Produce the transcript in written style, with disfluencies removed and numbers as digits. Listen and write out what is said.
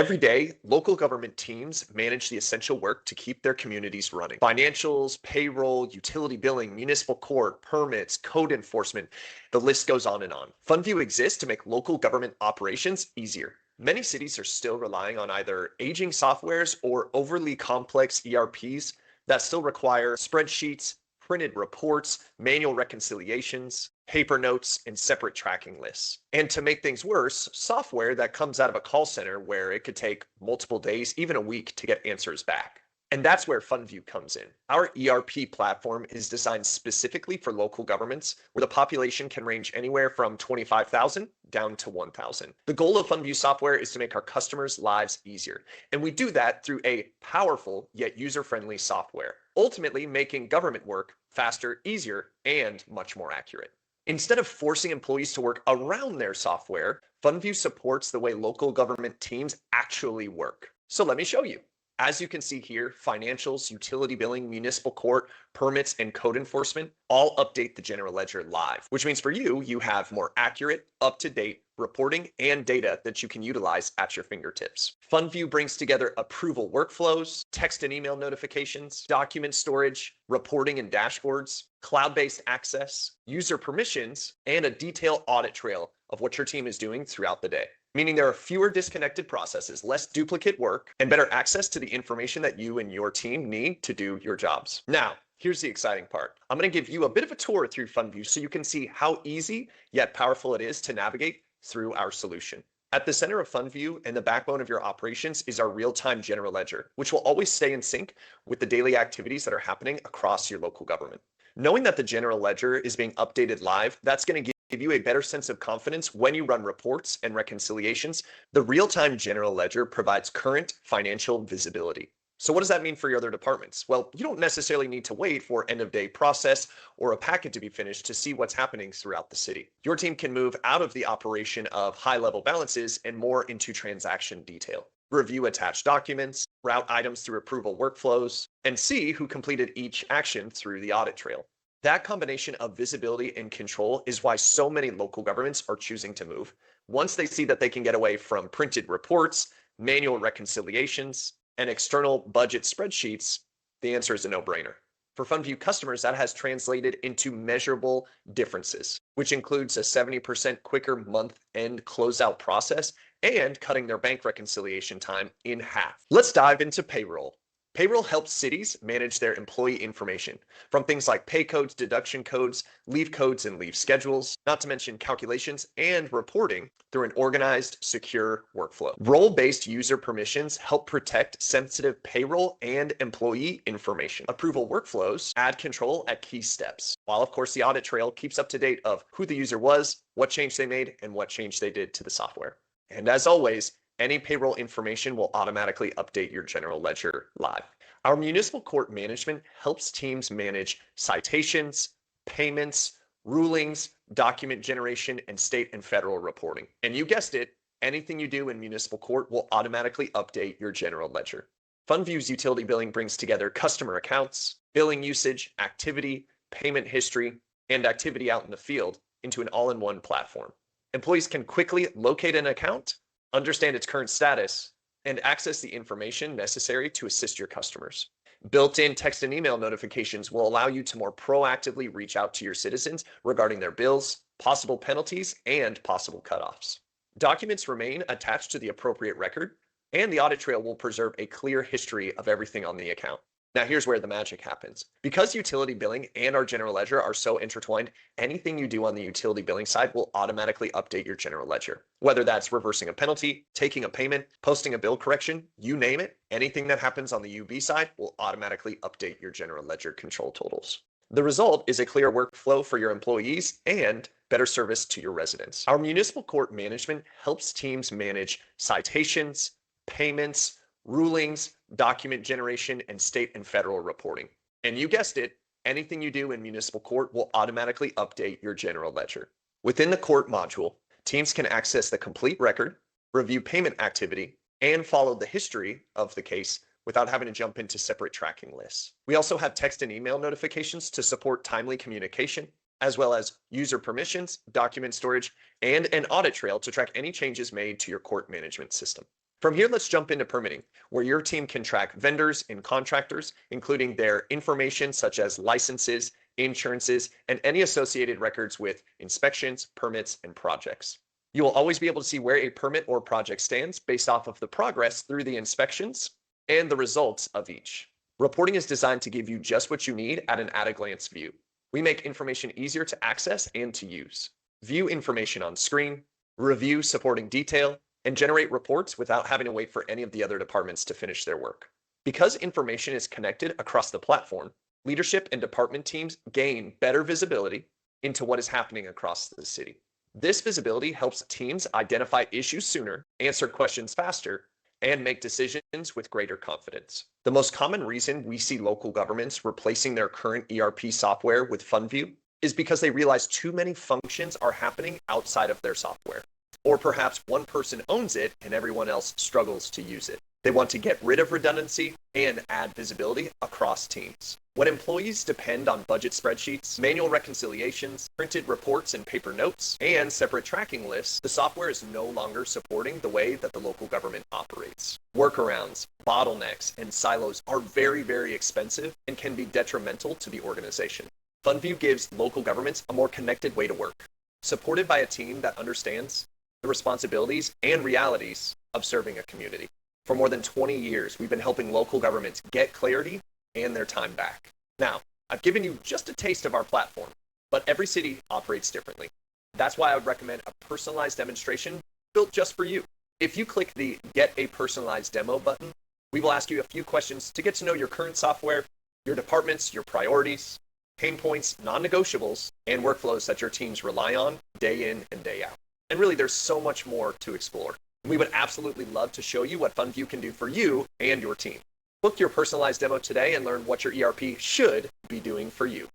Every day, local government teams manage the essential work to keep their communities running. Financials, payroll, utility billing, municipal court, permits, code enforcement, the list goes on and on. FundView exists to make local government operations easier. Many cities are still relying on either aging softwares or overly complex ERPs that still require spreadsheets, printed reports, manual reconciliations, paper notes, and separate tracking lists. And to make things worse, software that comes out of a call center where it could take multiple days, even a week, to get answers back. And that's where FundView comes in. Our ERP platform is designed specifically for local governments where the population can range anywhere from 25,000 down to 1,000. The goal of FundView software is to make our customers' lives easier. And we do that through a powerful yet user-friendly software, ultimately making government work faster, easier, and much more accurate. Instead of forcing employees to work around their software, FundView supports the way local government teams actually work. So let me show you. As you can see here, financials, utility billing, municipal court, permits, and code enforcement all update the general ledger live, which means for you, you have more accurate, up-to-date reporting and data that you can utilize at your fingertips. FundView brings together approval workflows, text and email notifications, document storage, reporting and dashboards, cloud-based access, user permissions, and a detailed audit trail of what your team is doing throughout the day. Meaning there are fewer disconnected processes, less duplicate work, and better access to the information that you and your team need to do your jobs. Now, here's the exciting part. I'm going to give you a bit of a tour through FundView so you can see how easy yet powerful it is to navigate through our solution. At the center of FundView and the backbone of your operations is our real-time general ledger, which will always stay in sync with the daily activities that are happening across your local government. Knowing that the general ledger is being updated live, that's going to give you a better sense of confidence when you run reports and reconciliations. The real-time general ledger provides current financial visibility. So what does that mean for your other departments? Well, you don't necessarily need to wait for end-of-day process or a packet to be finished to see what's happening throughout the city. Your team can move out of the operation of high-level balances and more into transaction detail. Review attached documents, route items through approval workflows, and see who completed each action through the audit trail. That combination of visibility and control is why so many local governments are choosing to move. Once they see that they can get away from printed reports, manual reconciliations, and external budget spreadsheets, the answer is a no-brainer. For FundView customers, that has translated into measurable differences, which includes a 70% quicker month-end closeout process and cutting their bank reconciliation time in half. Let's dive into payroll. Payroll helps cities manage their employee information, from things like pay codes, deduction codes, leave codes, and leave schedules, not to mention calculations and reporting through an organized, secure workflow. Role-based user permissions help protect sensitive payroll and employee information. Approval workflows add control at key steps, while of course the audit trail keeps up to date of who the user was, what change they made, and what change they did to the software. And as always, any payroll information will automatically update your general ledger live. Our municipal court management helps teams manage citations, payments, rulings, document generation, and state and federal reporting. And you guessed it, anything you do in municipal court will automatically update your general ledger. FundView's utility billing brings together customer accounts, billing usage, activity, payment history, and activity out in the field into an all-in-one platform. Employees can quickly locate an account, understand its current status, and access the information necessary to assist your customers. Built-in text and email notifications will allow you to more proactively reach out to your citizens regarding their bills, possible penalties, and possible cutoffs. Documents remain attached to the appropriate record, and the audit trail will preserve a clear history of everything on the account. Now here's where the magic happens. Because utility billing and our general ledger are so intertwined, anything you do on the utility billing side will automatically update your general ledger. Whether that's reversing a penalty, taking a payment, posting a bill correction, you name it, anything that happens on the UB side will automatically update your general ledger control totals. The result is a clear workflow for your employees and better service to your residents. Our municipal court management helps teams manage citations, payments, rulings, document generation, and state and federal reporting. And you guessed it, anything you do in municipal court will automatically update your general ledger. Within the court module, teams can access the complete record, review payment activity, and follow the history of the case without having to jump into separate tracking lists. We also have text and email notifications to support timely communication, as well as user permissions, document storage, and an audit trail to track any changes made to your court management system. From here, let's jump into permitting, where your team can track vendors and contractors, including their information such as licenses, insurances, and any associated records with inspections, permits, and projects. You will always be able to see where a permit or project stands based off of the progress through the inspections and the results of each. Reporting is designed to give you just what you need at an at-a-glance view. We make information easier to access and to use. View information on screen, review supporting detail, and generate reports without having to wait for any of the other departments to finish their work. Because information is connected across the platform, leadership and department teams gain better visibility into what is happening across the city. This visibility helps teams identify issues sooner, answer questions faster, and make decisions with greater confidence. The most common reason we see local governments replacing their current ERP software with FUNDVIEW is because they realize too many functions are happening outside of their software. Or perhaps one person owns it and everyone else struggles to use it. They want to get rid of redundancy and add visibility across teams. When employees depend on budget spreadsheets, manual reconciliations, printed reports and paper notes, and separate tracking lists, the software is no longer supporting the way that the local government operates. Workarounds, bottlenecks, and silos are very, very expensive and can be detrimental to the organization. FUNDVIEW gives local governments a more connected way to work, supported by a team that understands the responsibilities and realities of serving a community. For more than 20 years, we've been helping local governments get clarity and their time back. Now, I've given you just a taste of our platform, but every city operates differently. That's why I would recommend a personalized demonstration built just for you. If you click the Get a Personalized Demo button, we will ask you a few questions to get to know your current software, your departments, your priorities, pain points, non-negotiables, and workflows that your teams rely on day in and day out. And really, there's so much more to explore. We would absolutely love to show you what FUNDVIEW can do for you and your team. Book your personalized demo today and learn what your ERP should be doing for you.